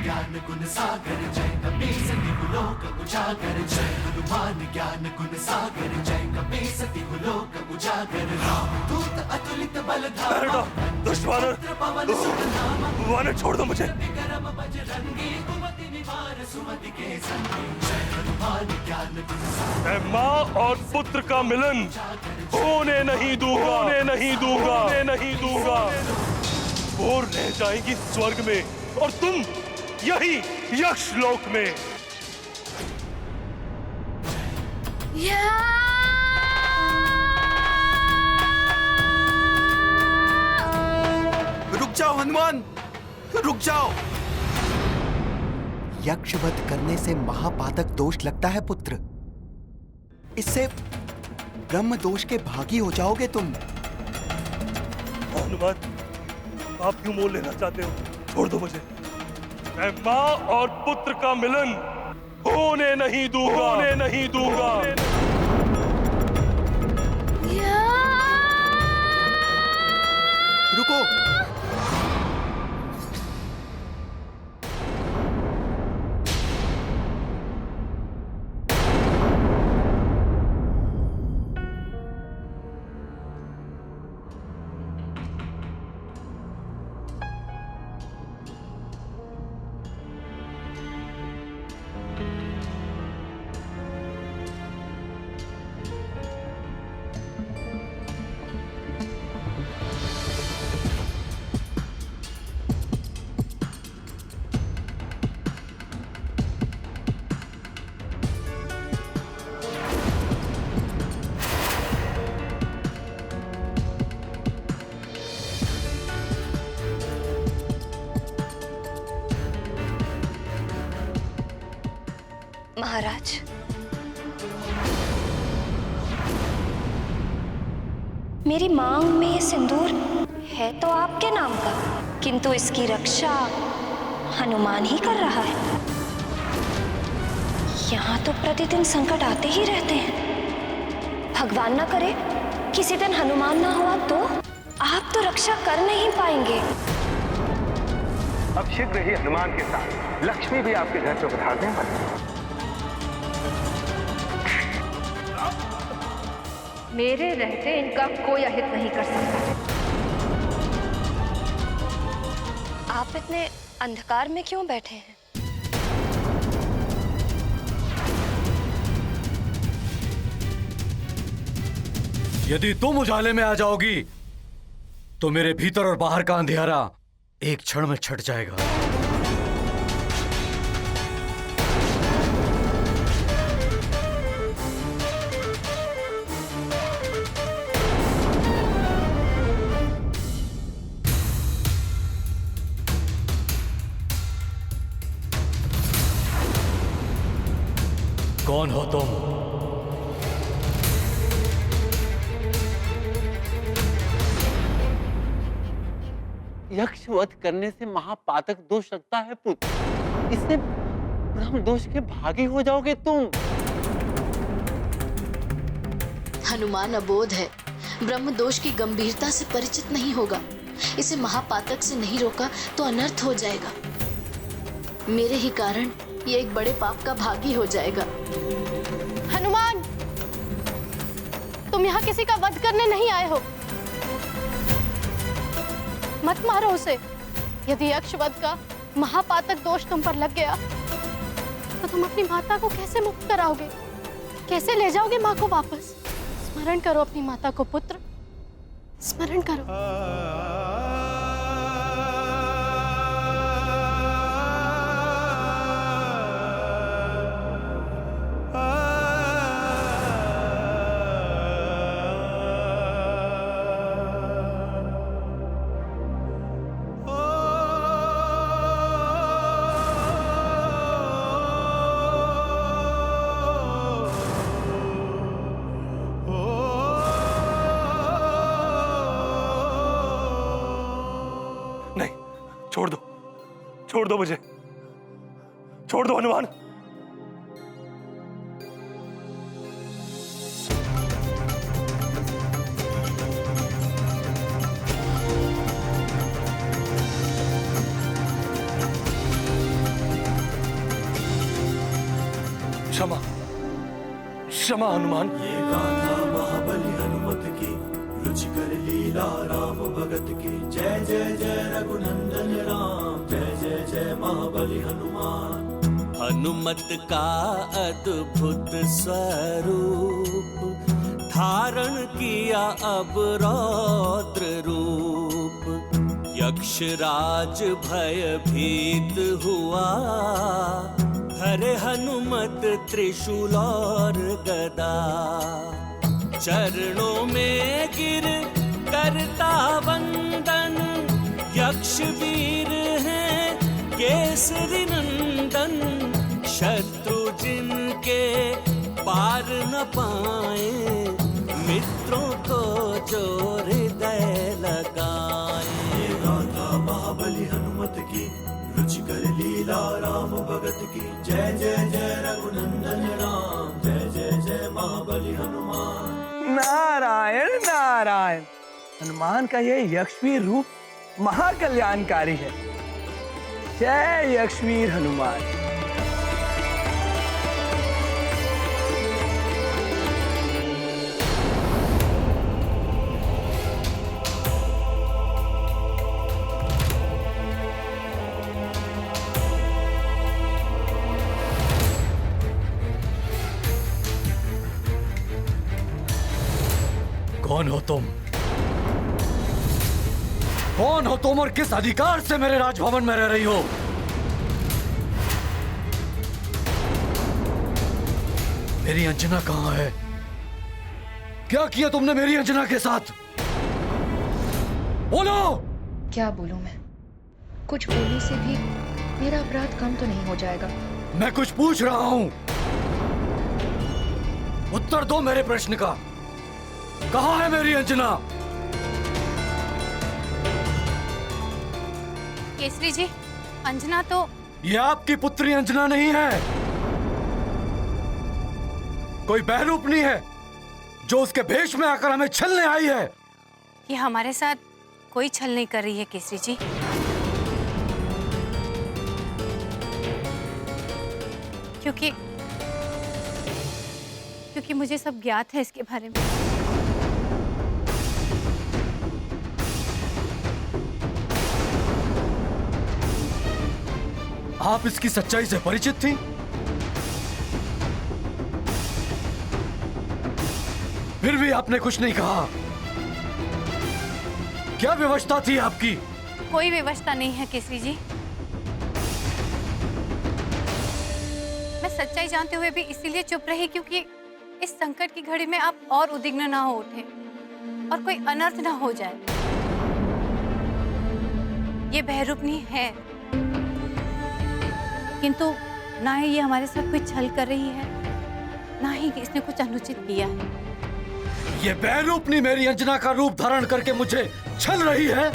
ज्ञान गुण सागर जय कपीसति लोक उजागर जय हनुमान ज्ञान गुण सागर जय कपीसति लोक उजागर दूत अतुलित बल धामा पवन सुत नामा वानर छोड़ दो मुझे। विक्रम बजरंगी कुमति निवार सुमति के संगी जय हनुमान ज्ञान गुण सागर। मैं माँ और पुत्र का मिलन होने नहीं दूंगा, होने नहीं दूंगा, होने नहीं दूंगा। वो रह जाएगी स्वर्ग में और तुम यही यक्ष लोक में। रुक जाओ हनुमान, रुक जाओ। यक्षवध करने से महापातक दोष लगता है पुत्र। इससे ब्रह्म दोष के भागी हो जाओगे तुम। हनुमान, आप क्यों मोल लेना चाहते हो? छोड़ दो मुझे। मैं माँ और पुत्र का मिलन होने नहीं दूंगा, होने नहीं दूंगा। रुको। महाराज, मेरी मांग में ये सिंदूर है तो आपके नाम का, किंतु इसकी रक्षा हनुमान ही कर रहा है। यहाँ तो प्रतिदिन संकट आते ही रहते हैं। भगवान ना करे किसी दिन हनुमान ना हुआ तो आप तो रक्षा कर नहीं पाएंगे। अब शीघ्र ही हनुमान के साथ लक्ष्मी भी आपके घर से पधारने वाली है। मेरे रहते इनका कोई अहित नहीं कर सकता। आप इतने अंधकार में क्यों बैठे हैं? यदि तुम उजाले में आ जाओगी तो मेरे भीतर और बाहर का अंधियारा एक क्षण में छट जाएगा। कौन हो तुम? यक्ष वध करने से महापातक दोष लगता है पुत्र। इससे ब्रह्म दोष के भागी हो जाओगे तुम। हनुमान अबोध है, ब्रह्म दोष की गंभीरता से परिचित नहीं होगा। इसे महापातक से नहीं रोका तो अनर्थ हो जाएगा। मेरे ही कारण ये एक बड़े पाप का भागी हो जाएगा। हनुमान, तुम यहाँ किसी का वध करने नहीं आए हो। मत मारो उसे। यदि यक्षवध का महापातक दोष तुम पर लग गया तो तुम अपनी माता को कैसे मुक्त कराओगे? कैसे ले जाओगे माँ को वापस? स्मरण करो अपनी माता को पुत्र, स्मरण करो। छोड़ दो मुझे, छोड़ दो हनुमान। क्षमा, क्षमा हनुमान। ये गाथा महाबली हनुमत की, रुचिकर लीला राम भगत की। जय जय जय रघुनंदन राम, जय जय जय महाबली हनुमान। हनुमत का अद्भुत स्वरूप, धारण किया अब रौद्र रूप। यक्षराज भयभीत हुआ, हरे हनुमत त्रिशूल और गदा। चरणों में गिर करता वंदन, यक्ष वीर हैं केसरी नंदन। शत्रु जिनके पार न पाए, मित्रों को जो हृदय लगाए। ये गाथा महाबली हनुमत की, रुचिकर लीला राम भगत की। जय जय जय रघुनंदन राम, जय जय जय महाबली हनुमान। नारायण नारायण, हनुमान का यह यक्षवीर रूप महाकल्याणकारी है। जय यक्षवीर हनुमान। कौन हो तुम? कौन हो तुम और किस अधिकार से मेरे राजभवन में रह रही हो? मेरी अंजना कहां है? क्या किया तुमने मेरी अंजना के साथ? बोलो। क्या बोलूं मैं? कुछ बोलने से भी मेरा अपराध कम तो नहीं हो जाएगा। मैं कुछ पूछ रहा हूं, उत्तर दो मेरे प्रश्न का। कहां है मेरी अंजना? केसरी जी, अंजना तो... ये आपकी पुत्री अंजना नहीं है, कोई बहरूपनी है जो उसके भेष में आकर हमें छलने आई है। ये हमारे साथ कोई छल नहीं कर रही है केसरी जी। क्योंकि मुझे सब ज्ञात है इसके बारे में। आप इसकी सच्चाई से परिचित थी? फिर भी आपने कुछ नहीं कहा। क्या व्यवस्था थी आपकी? कोई व्यवस्था नहीं है केसरी जी। मैं सच्चाई जानते हुए भी इसीलिए चुप रही क्योंकि इस संकट की घड़ी में आप और उद्विग्न ना हो उठे और कोई अनर्थ ना हो जाए। ये बहरूपनी है, किंतु ना ही ये हमारे साथ कोई छल कर रही है, ना ही इसने कुछ अनुचित किया है। ये बहरूपनी मेरी अंजना का रूप धारण करके मुझे छल रही है।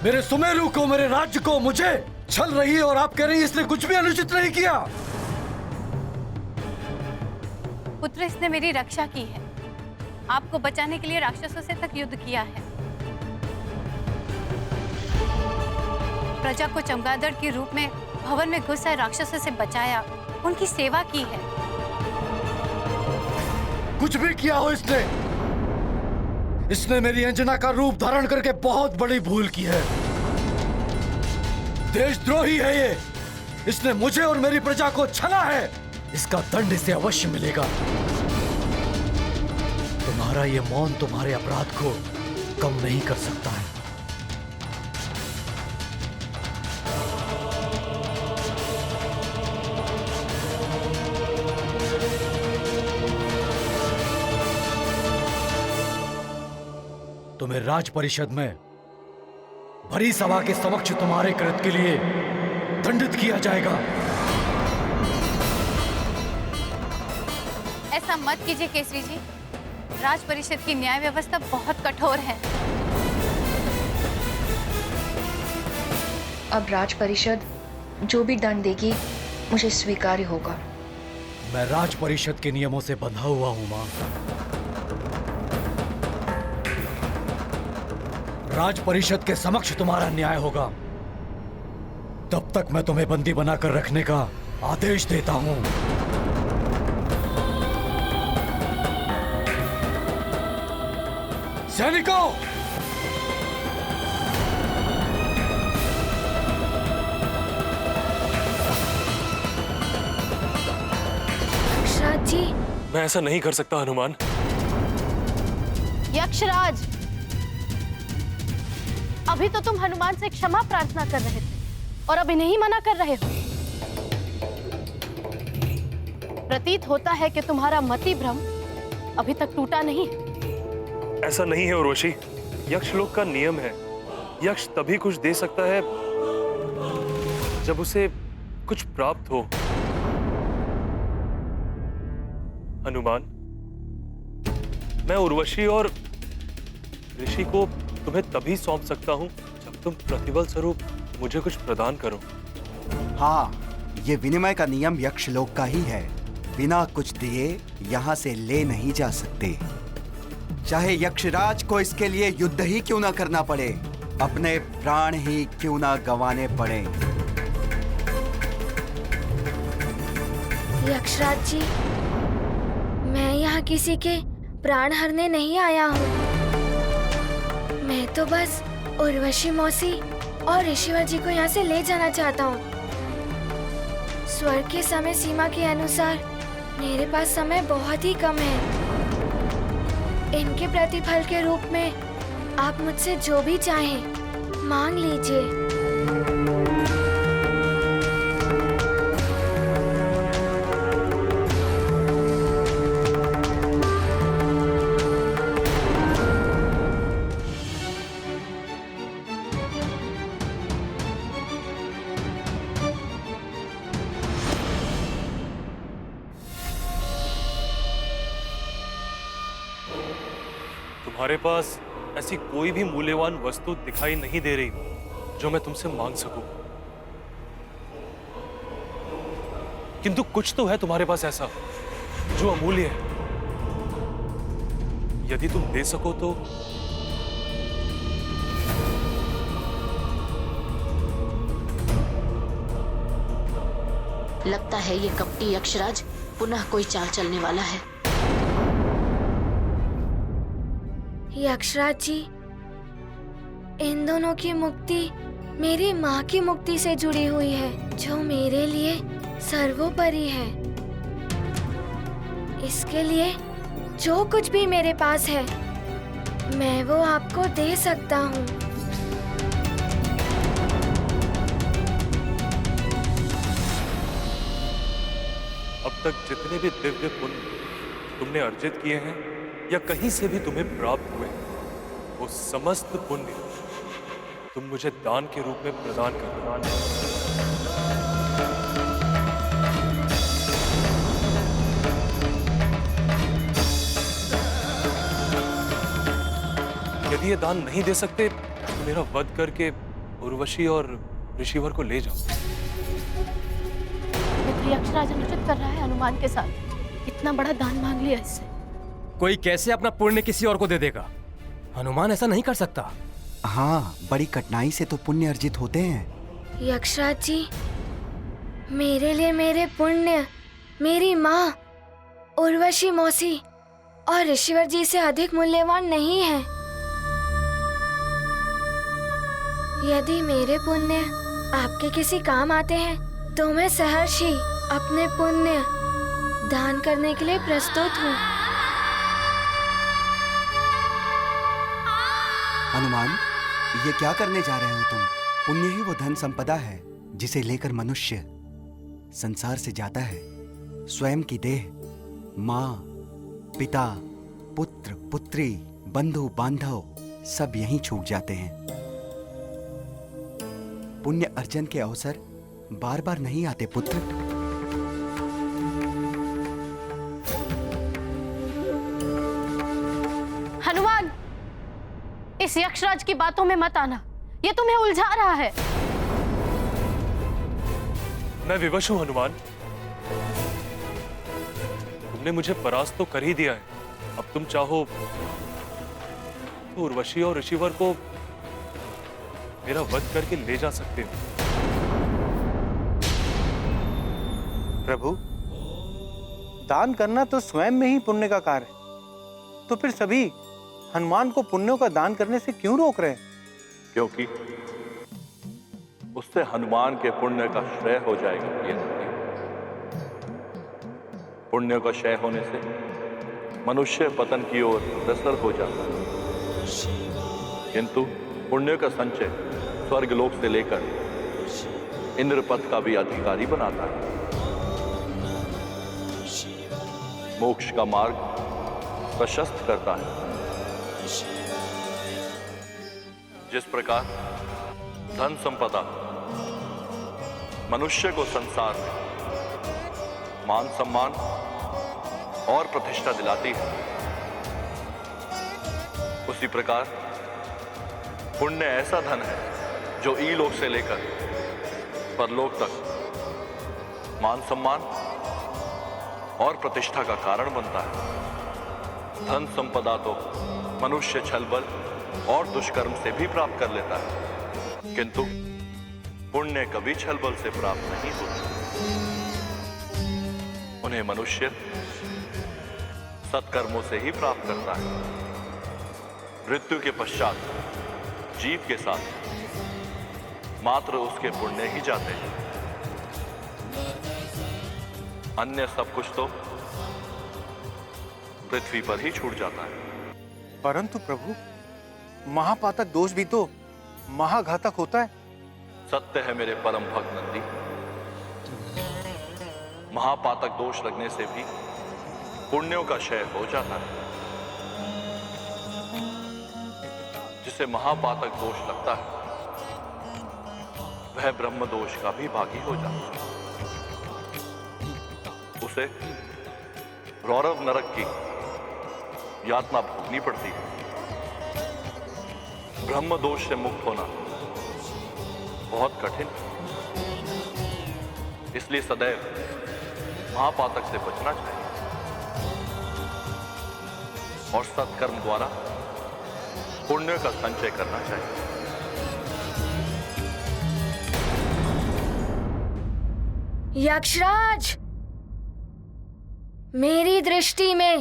मेरे सुमेरु को, मेरे राज्य को मुझे छल रही है और आप कह रही हैं इसने कुछ भी अनुचित नहीं किया। पुत्र, इसने मेरी रक्षा की है। आपको बचाने के लिए राक्षसों से तक युद्ध किया है। प्रजा को चमगादड़ के रूप में भवन में घुस आए राक्षसों से बचाया, उनकी सेवा की है। कुछ भी किया हो इसने मेरी अंजना का रूप धारण करके बहुत बड़ी भूल की है। देशद्रोही है ये। इसने मुझे और मेरी प्रजा को छला है। इसका दंड इसे अवश्य मिलेगा। तुम्हारा ये मौन तुम्हारे अपराध को कम नहीं कर सकता है। तुम्हें राज परिषद में भरी सभा के समक्ष तुम्हारे कृत्य के लिए दंडित किया जाएगा। ऐसा मत कीजिए केसरी जी। राज परिषद की न्याय व्यवस्था बहुत कठोर है। अब राज परिषद जो भी दंड देगी मुझे स्वीकार्य होगा। मैं राज परिषद के नियमों से बंधा हुआ हूं मां। राज परिषद के समक्ष तुम्हारा न्याय होगा। तब तक मैं तुम्हें बंदी बनाकर रखने का आदेश देता हूं। सैनिकों, यक्षराज जी, मैं ऐसा नहीं कर सकता हनुमान। यक्षराज, अभी तो तुम हनुमान से क्षमा प्रार्थना कर रहे थे और अभी नहीं मना कर रहे हो। प्रतीत होता है कि तुम्हारा मति भ्रम अभी तक टूटा नहीं है। ऐसा नहीं है उर्वशी, यक्षलोक का नियम है, यक्ष तभी कुछ दे सकता है जब उसे कुछ प्राप्त हो। हनुमान, मैं उर्वशी और ऋषि को तुम्हें तभी सौंप सकता हूं जब तुम प्रतिबल स्वरूप मुझे कुछ प्रदान करो। हाँ, ये विनिमय का नियम यक्षलोक का ही है। बिना कुछ दिए यहाँ से ले नहीं जा सकते, चाहे यक्षराज को इसके लिए युद्ध ही क्यों ना करना पड़े, अपने प्राण ही क्यों ना गंवाने पड़े। यक्षराज जी, मैं यहाँ किसी के प्राण हरने नहीं आया हूँ। मैं तो बस उर्वशी मौसी और ऋषिवर जी को यहाँ से ले जाना चाहता हूँ। स्वर्ग के समय सीमा के अनुसार मेरे पास समय बहुत ही कम है। इनके प्रतिफल के रूप में आप मुझसे जो भी चाहें मांग लीजिए। तुम्हारे पास ऐसी कोई भी मूल्यवान वस्तु दिखाई नहीं दे रही जो मैं तुमसे मांग सकूं, किंतु कुछ तो है तुम्हारे पास ऐसा जो अमूल्य है। यदि तुम दे सको तो लगता है ये कपटी यक्षराज पुनः कोई चाल चलने वाला है। यक्षराज जी, इन दोनों की मुक्ति मेरी माँ की मुक्ति से जुड़ी हुई है, जो मेरे लिए सर्वोपरि है। इसके लिए जो कुछ भी मेरे पास है मैं वो आपको दे सकता हूँ। अब तक जितने भी दिव्य पुण्य तुमने अर्जित किए हैं या कहीं से भी तुम्हें प्राप्त हुए, वो समस्त पुण्य तुम मुझे दान के रूप में प्रदान करना। यदि ये दान नहीं दे सकते तो मेरा वध करके उर्वशी और ऋषिवर को ले जाओ। यक्षराज अनुचित कर रहा है हनुमान के साथ। इतना बड़ा दान मांग लिया इससे। कोई कैसे अपना पुण्य किसी और को दे देगा? हनुमान ऐसा नहीं कर सकता। हाँ, बड़ी कठिनाई से तो पुण्य अर्जित होते हैं। यक्षराज जी, मेरे लिए मेरे पुण्य मेरी माँ उर्वशी मौसी और ऋषिवर जी से अधिक मूल्यवान नहीं है। यदि मेरे पुण्य आपके किसी काम आते हैं तो मैं सहर्ष ही अपने पुण्य दान करने के लिए प्रस्तुत हूँ। हनुमान, ये क्या करने जा रहे हो तुम? पुण्य ही वो धन संपदा है जिसे लेकर मनुष्य संसार से जाता है। स्वयं की देह, माँ, पिता, पुत्र, पुत्री, बंधु, बांधव सब यहीं छूट जाते हैं। पुण्य अर्जन के अवसर बार बार नहीं आते पुत्र। हनुमान, इस यक्षराज की बातों में मत आना, ये तुम्हें उलझा रहा है। मैं विवश हूं हनुमान। तुमने मुझे परास्त तो कर ही दिया है। अब तुम चाहो तो उर्वशी और ऋषिवर को मेरा वध करके ले जा सकते हो। प्रभु, दान करना तो स्वयं में ही पुण्य का कार्य है, तो फिर सभी हनुमान को पुण्यों का दान करने से क्यों रोक रहे हैं? क्योंकि उससे हनुमान के पुण्य का क्षय हो जाएगा। ये पुण्य का क्षय होने से मनुष्य पतन की ओर अग्रसर हो जाता है, किंतु पुण्य का संचय स्वर्गलोक से लेकर इंद्रपद का भी अधिकारी बनाता है। मोक्ष का मार्ग प्रशस्त करता है। जिस प्रकार धन संपदा मनुष्य को संसार में मान सम्मान और प्रतिष्ठा दिलाती है, उसी प्रकार पुण्य ऐसा धन है जो ईलोक से लेकर परलोक तक मान सम्मान और प्रतिष्ठा का कारण बनता है। धन संपदा तो मनुष्य छल बल और दुष्कर्म से भी प्राप्त कर लेता है, किंतु पुण्य कभी छल बल से प्राप्त नहीं होते। उन्हें मनुष्य सत्कर्मों से ही प्राप्त करता है। मृत्यु के पश्चात जीव के साथ मात्र उसके पुण्य ही जाते हैं, अन्य सब कुछ तो पृथ्वी पर ही छूट जाता है। परंतु प्रभु, महापातक दोष भी तो महाघातक होता है। सत्य है मेरे परम भक्त नंदी, महापातक दोष लगने से भी पुण्यों का क्षय हो जाता है। जिसे महापातक दोष लगता है वह ब्रह्म दोष का भी भागी हो जाता है। उसे रौरव नरक की यातना भोगनी पड़ती है। ब्रह्म दोष से मुक्त होना बहुत कठिन, इसलिए सदैव महापातक से बचना चाहिए और सत्कर्म द्वारा पुण्य का संचय करना चाहिए। यक्षराज, मेरी दृष्टि में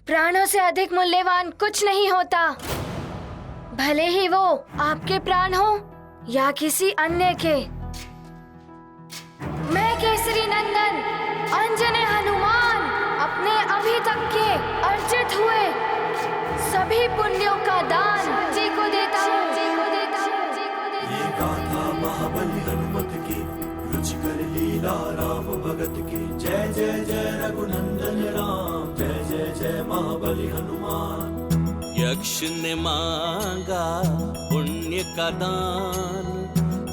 प्राणों से अधिक मूल्यवान कुछ नहीं होता, भले ही वो आपके प्राण हो या किसी अन्य के। मैं केसरी नंदन अंजने हनुमान अपने अभी तक के अर्जित हुए सभी पुण्यों का दान जी को देता हूँ, जी को देता हूँ, जी को देता हूँ। ये गाथा महाबली हनुमत की, रुचिकर लीला राम भगत की। जय जय जय रघुनंदन राम, जय जय जय महाबली हनुमान। यक्ष ने मांगा पुण्य का दान,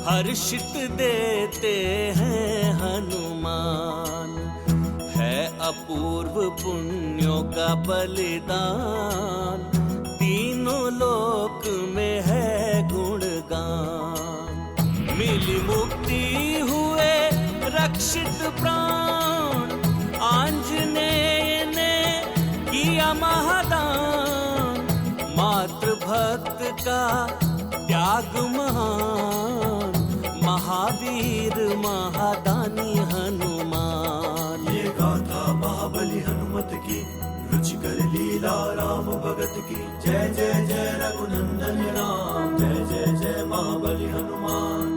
हर्षित देते हैं हनुमान। है अपूर्व पुण्यों का बलिदान, तीनों लोक में है गुणगान। मिली मुक्ति हुए रक्षित प्राण, आंजनेय ने किया महादान। मातृभक्त का त्याग महान, महावीर महादानी हनुमान। ये गाथा महाबली हनुमत की, रुचिकर लीला राम भगत की। जय जय जय रघुनंदन राम, जय जय जय महाबली हनुमान।